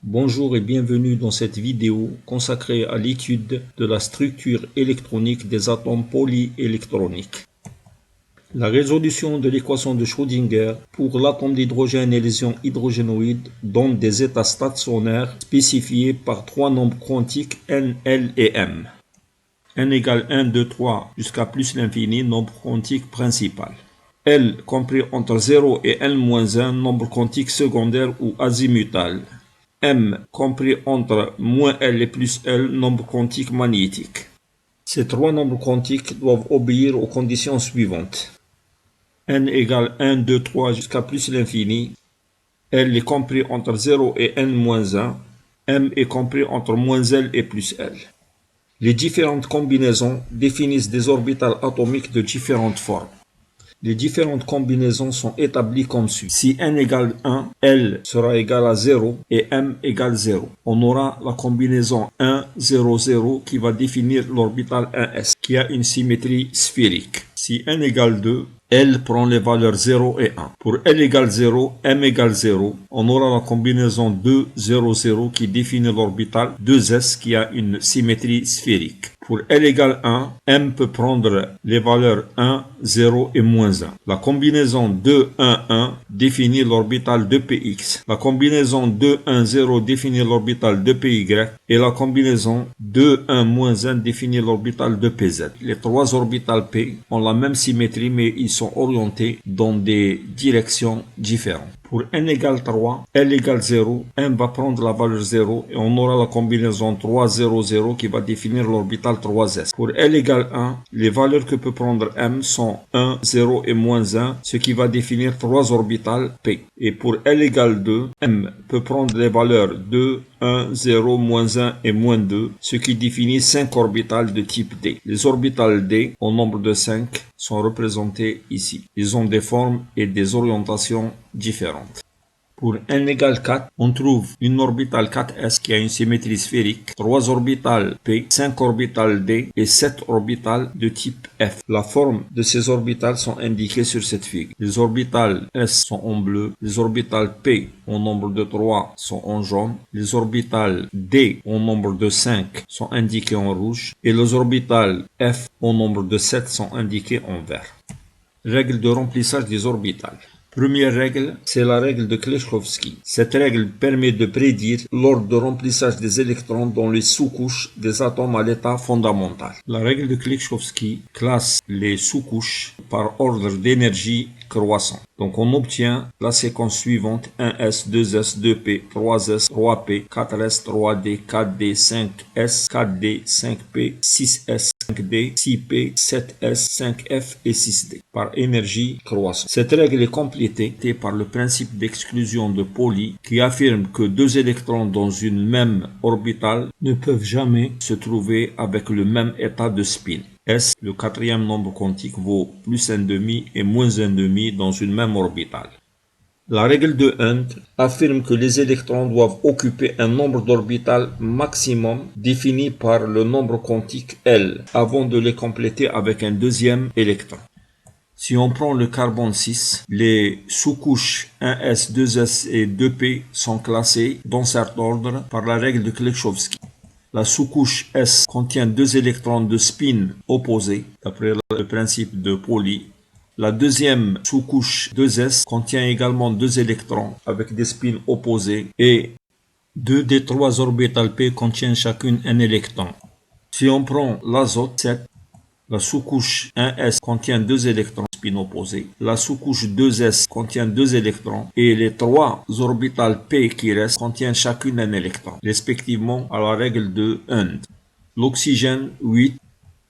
Bonjour et bienvenue dans cette vidéo consacrée à l'étude de la structure électronique des atomes polyélectroniques. La résolution de l'équation de Schrödinger pour l'atome d'hydrogène et les ions hydrogénoïdes donne des états stationnaires spécifiés par trois nombres quantiques n, l et m. n égale 1, 2, 3 jusqu'à plus l'infini, nombre quantique principal. L compris entre 0 et n-1, nombre quantique secondaire ou azimutal. M compris entre moins L et plus L, nombre quantique magnétique. Ces trois nombres quantiques doivent obéir aux conditions suivantes. N égale 1, 2, 3 jusqu'à plus l'infini. L est compris entre 0 et n-1. M est compris entre moins L et plus L. Les différentes combinaisons définissent des orbitales atomiques de différentes formes. Les différentes combinaisons sont établies comme suit. Si n égale 1, L sera égal à 0 et M égale 0. On aura la combinaison 1, 0, 0 qui va définir l'orbital 1s qui a une symétrie sphérique. Si n égale 2, L prend les valeurs 0 et 1. Pour L égale 0, M égale 0, on aura la combinaison 2, 0, 0 qui définit l'orbital 2s qui a une symétrie sphérique. Pour L égale 1, M peut prendre les valeurs 1, 0 et moins 1. La combinaison 2, 1, 1 définit l'orbital 2px. La combinaison 2, 1, 0 définit l'orbital 2py. Et la combinaison 2, 1, moins 1 définit l'orbital 2pz. Les trois orbitales p ont la même symétrie mais ils sont orientés dans des directions différentes. Pour n égale 3, L égale 0, M va prendre la valeur 0 et on aura la combinaison 3, 0, 0 qui va définir l'orbital 3s. Pour L égale 1, les valeurs que peut prendre M sont 1, 0 et moins 1, ce qui va définir trois orbitales P. Et pour L égale 2, M peut prendre les valeurs 2, 1, 0, moins 1 et moins 2, ce qui définit 5 orbitales de type D. Les orbitales D, au nombre de 5, sont représentées ici. Ils ont des formes et des orientations différentes. Pour n égale 4, on trouve une orbitale 4s qui a une symétrie sphérique, 3 orbitales p, 5 orbitales d et 7 orbitales de type f. La forme de ces orbitales sont indiquées sur cette figure. Les orbitales s sont en bleu, les orbitales p au nombre de 3 sont en jaune, les orbitales d au nombre de 5 sont indiquées en rouge et les orbitales f au nombre de 7 sont indiquées en vert. Règle de remplissage des orbitales. Première règle, c'est la règle de Kleshkovsky. Cette règle permet de prédire l'ordre de remplissage des électrons dans les sous-couches des atomes à l'état fondamental. La règle de Kleshkovsky classe les sous-couches par ordre d'énergie croissant. Donc on obtient la séquence suivante 1s, 2s, 2p, 3s, 3p, 4s, 3d, 4d, 5s, 4d, 5p, 6s, 5d, 6p, 7s, 5f et 6d par énergie croissante. Cette règle est complétée par le principe d'exclusion de Pauli qui affirme que deux électrons dans une même orbitale ne peuvent jamais se trouver avec le même état de spin. S, le quatrième nombre quantique, vaut plus 1,5 et moins 1,5 dans une même orbitale. La règle de Hund affirme que les électrons doivent occuper un nombre d'orbitales maximum défini par le nombre quantique L avant de les compléter avec un deuxième électron. Si on prend le carbone 6, les sous-couches 1s, 2s et 2p sont classées dans cet ordre par la règle de Kleshkovsky. La sous-couche S contient deux électrons de spin opposés, d'après le principe de Pauli. La deuxième sous-couche 2s contient également deux électrons avec des spins opposés et deux des trois orbitales p contiennent chacune un électron. Si on prend l'azote 7, la sous-couche 1s contient deux électrons spin opposés. La sous-couche 2s contient deux électrons et les trois orbitales p qui restent contiennent chacune un électron, respectivement à la règle de Hund. L'oxygène 8,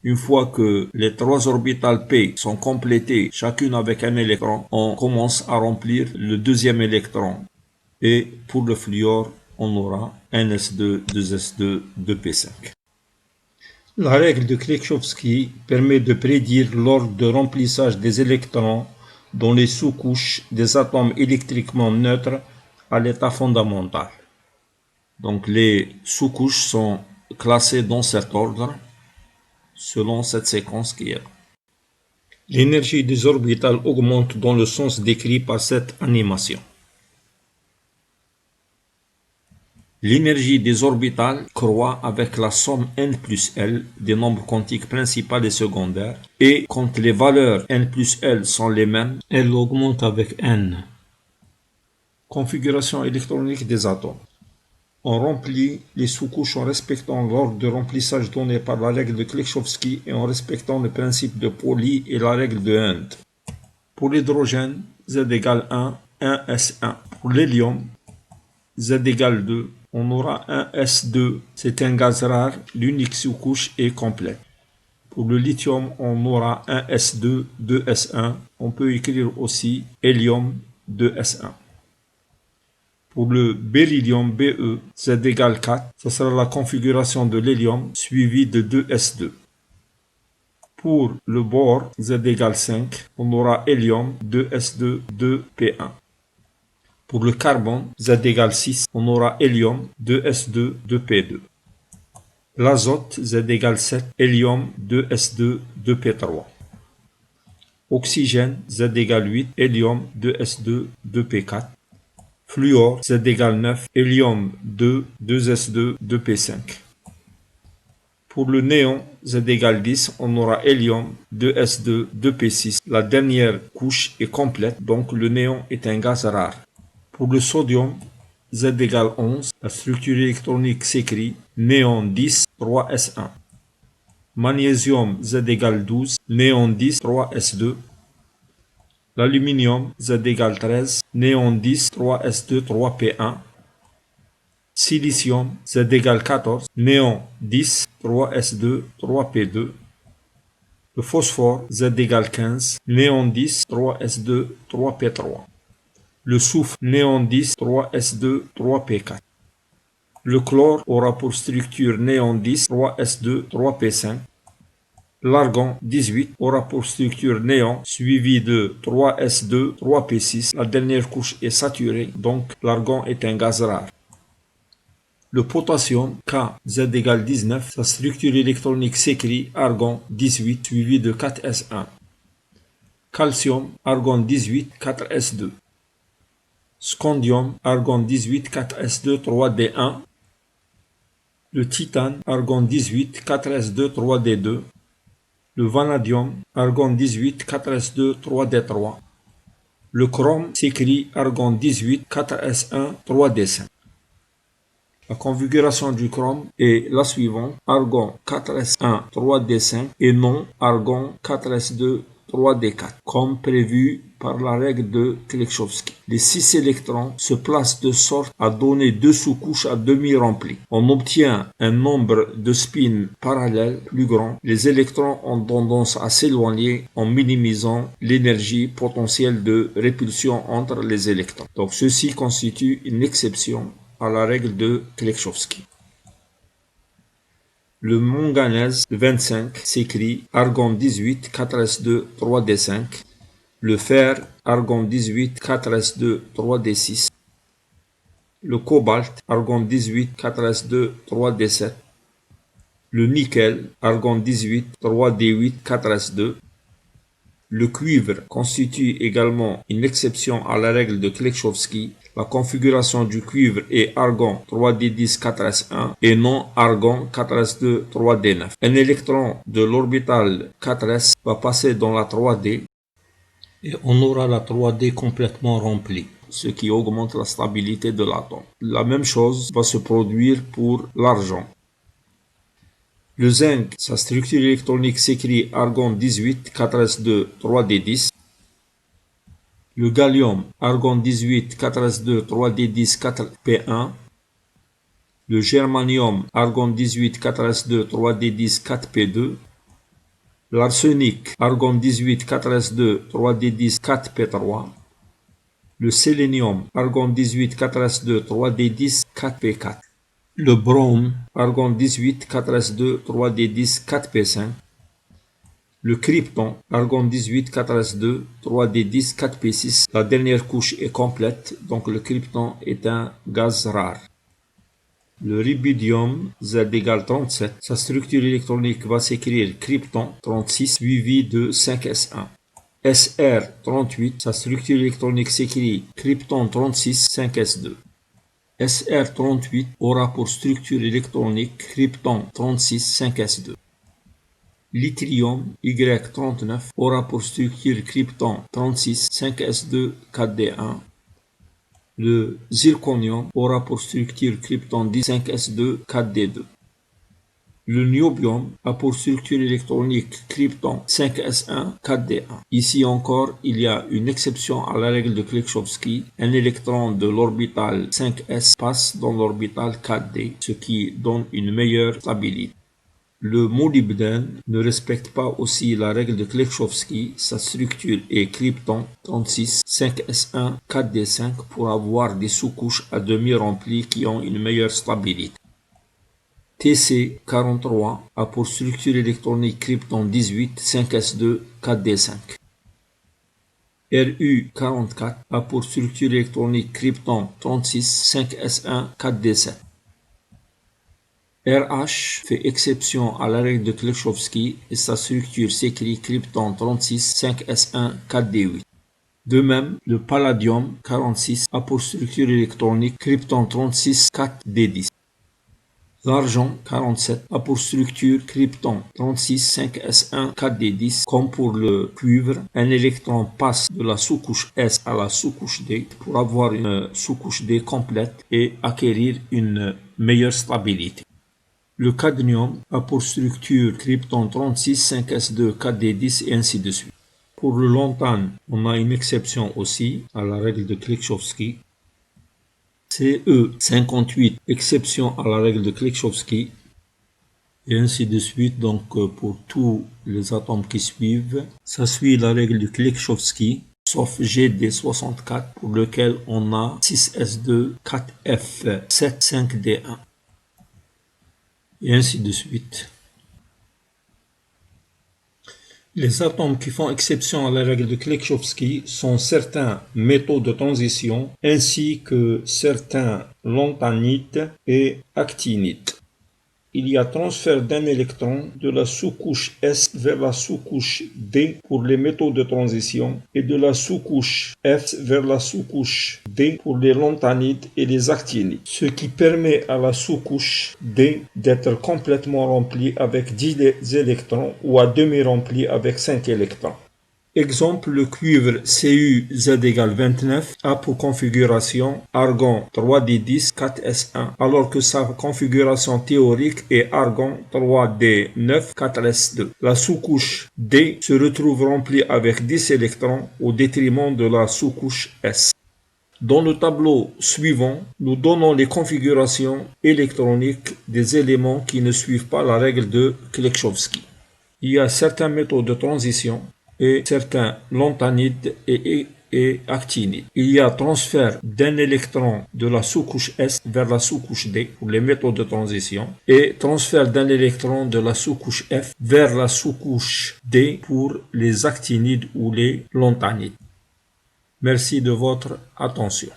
une fois que les trois orbitales p sont complétées, chacune avec un électron, on commence à remplir le deuxième électron. Et pour le fluor, on aura 1s2, 2s2, 2p5. La règle de Kleshkovsky permet de prédire l'ordre de remplissage des électrons dans les sous-couches des atomes électriquement neutres à l'état fondamental. Donc les sous-couches sont classées dans cet ordre selon cette séquence qui est là. L'énergie des orbitales augmente dans le sens décrit par cette animation. L'énergie des orbitales croît avec la somme n plus L des nombres quantiques principaux et secondaires, et quand les valeurs n plus L sont les mêmes, elle augmente avec n. Configuration électronique des atomes. On remplit les sous-couches en respectant l'ordre de remplissage donné par la règle de Kleshkovsky et en respectant le principe de Pauli et la règle de Hund. Pour l'hydrogène, Z égale 1, 1s1. Pour l'hélium, Z égale 2, on aura 1s2. C'est un gaz rare, l'unique sous-couche est complète. Pour le lithium, on aura 1s2, 2s1. On peut écrire aussi hélium 2s1. Pour le beryllium Be, Z égale 4, ce sera la configuration de l'hélium suivie de 2s2. Pour le bore, Z égale 5, on aura hélium 2s2, 2p1. Pour le carbone, Z égale 6, on aura hélium 2s2, 2p2. L'azote, Z égale 7, hélium 2s2, 2p3. Oxygène, Z égale 8, hélium 2s2, 2p4. Fluor, Z égale 9, hélium 2, 2s2, 2p5. Pour le néon, Z égale 10, on aura hélium 2s2, 2p6. La dernière couche est complète, donc le néon est un gaz rare. Pour le sodium, Z égale 11, la structure électronique s'écrit néon 10, 3s1. Magnésium, Z égale 12, néon 10, 3s2. L'aluminium, Z égale 13, néon 10, 3s2, 3p1. Silicium, Z égale 14, néon 10, 3s2, 3p2. Le phosphore, Z égale 15, néon 10, 3s2, 3p3. Le soufre, néon 10, 3s2, 3p4. Le chlore aura pour structure néon 10, 3s2, 3p5. L'argon 18 aura pour structure néon suivi de 3s2, 3p6. La dernière couche est saturée, donc l'argon est un gaz rare. Le potassium, K, Z égale 19, sa structure électronique s'écrit argon 18 suivi de 4s1. Calcium, argon 18, 4s2. Scandium, argon 18, 4s2, 3d1. Le titane, argon 18, 4s2, 3d2. Le vanadium, argon 18, 4s2, 3d3. Le chrome s'écrit argon 18, 4s1, 3d5. La configuration du chrome est la suivante, argon 4s1, 3d5 et non argon 4s2, 3d4, comme prévu par la règle de Kleshkovsky. Les 6 électrons se placent de sorte à donner 2 sous-couches à demi remplies. On obtient un nombre de spins parallèles plus grand. Les électrons ont tendance à s'éloigner en minimisant l'énergie potentielle de répulsion entre les électrons. Donc ceci constitue une exception à la règle de Kleshkovsky. Le manganèse 25 s'écrit argon 18, 4s2, 3d5. Le fer, argon 18, 4s2, 3d6. Le cobalt, argon 18, 4s2, 3d7. Le nickel, argon 18, 3d8, 4s2. Le cuivre constitue également une exception à la règle de Kleshkovsky. La configuration du cuivre est argon 3d10 4s1 et non argon 4s2 3d9. Un électron de l'orbital 4s va passer dans la 3d et on aura la 3d complètement remplie, ce qui augmente la stabilité de l'atome. La même chose va se produire pour l'argent. Le zinc, sa structure électronique s'écrit argon 18, 4s2, 3d10. Le gallium, argon 18, 4s2, 3d10, 4p1. Le germanium, argon 18, 4s2, 3d10, 4p2. L'arsenic, argon 18, 4s2, 3d10, 4p3. Le sélénium, argon 18, 4s2, 3d10, 4p4. Le brome, argon 18, 4s2, 3d10, 4p5. Le krypton, argon 18, 4s2, 3d10, 4p6. La dernière couche est complète, donc le krypton est un gaz rare. Le rubidium, Z égale 37, sa structure électronique va s'écrire krypton 36 suivi de 5s1. Sr 38, sa structure électronique s'écrit krypton 36, 5s2. SR38 aura pour structure électronique krypton 36 5s2. L'yttrium Y39 aura pour structure krypton 36 5s2 4d1. Le zirconium aura pour structure krypton 10 5s2 4d2. Le niobium a pour structure électronique krypton 5s1 4d1. Ici encore, il y a une exception à la règle de Klekhovsky. Un électron de l'orbital 5s passe dans l'orbital 4d, ce qui donne une meilleure stabilité. Le molybdène ne respecte pas aussi la règle de Klekhovsky. Sa structure est krypton 36 5s1 4d5 pour avoir des sous-couches à demi remplies qui ont une meilleure stabilité. TC43 a pour structure électronique krypton 18 5s2 4d5. Ru44 a pour structure électronique krypton 36 5s1 4d7. RH fait exception à la règle de Klekhovsky et sa structure s'écrit krypton 36 5s1 4d8. De même, le palladium 46 a pour structure électronique krypton 36 4d10. L'argent 47 a pour structure krypton 36 5s1 4d10. Comme pour le cuivre, un électron passe de la sous-couche S à la sous-couche D pour avoir une sous-couche D complète et acquérir une meilleure stabilité. Le cadmium a pour structure krypton 36 5s2 4d10 et ainsi de suite. Pour le lantane, on a une exception aussi à la règle de Klekhovsky. Ce58, exception à la règle de Klekhovsky, et ainsi de suite. Donc pour tous les atomes qui suivent, ça suit la règle de Klekhovsky, sauf GD64 pour lequel on a 6s2, 4f7, 5d1, et ainsi de suite. Les atomes qui font exception à la règle de Klekhovsky sont certains métaux de transition ainsi que certains lantanites et actinites. Il y a transfert d'un électron de la sous-couche S vers la sous-couche D pour les métaux de transition et de la sous-couche F vers la sous-couche D pour les lantanites et les actinites, ce qui permet à la sous-couche D d'être complètement remplie avec 10 électrons ou à demi remplie avec 5 électrons. Exemple, le cuivre CuZ égale 29 a pour configuration argon 3d10 4s1, alors que sa configuration théorique est argon 3d9 4s2. La sous-couche D se retrouve remplie avec 10 électrons au détriment de la sous-couche S. Dans le tableau suivant, nous donnons les configurations électroniques des éléments qui ne suivent pas la règle de Klekhovsky. Il y a certains métaux de transition et certains lantanides et actinides. Il y a transfert d'un électron de la sous-couche S vers la sous-couche D pour les métaux de transition et transfert d'un électron de la sous-couche F vers la sous-couche D pour les actinides ou les lantanides. Merci de votre attention.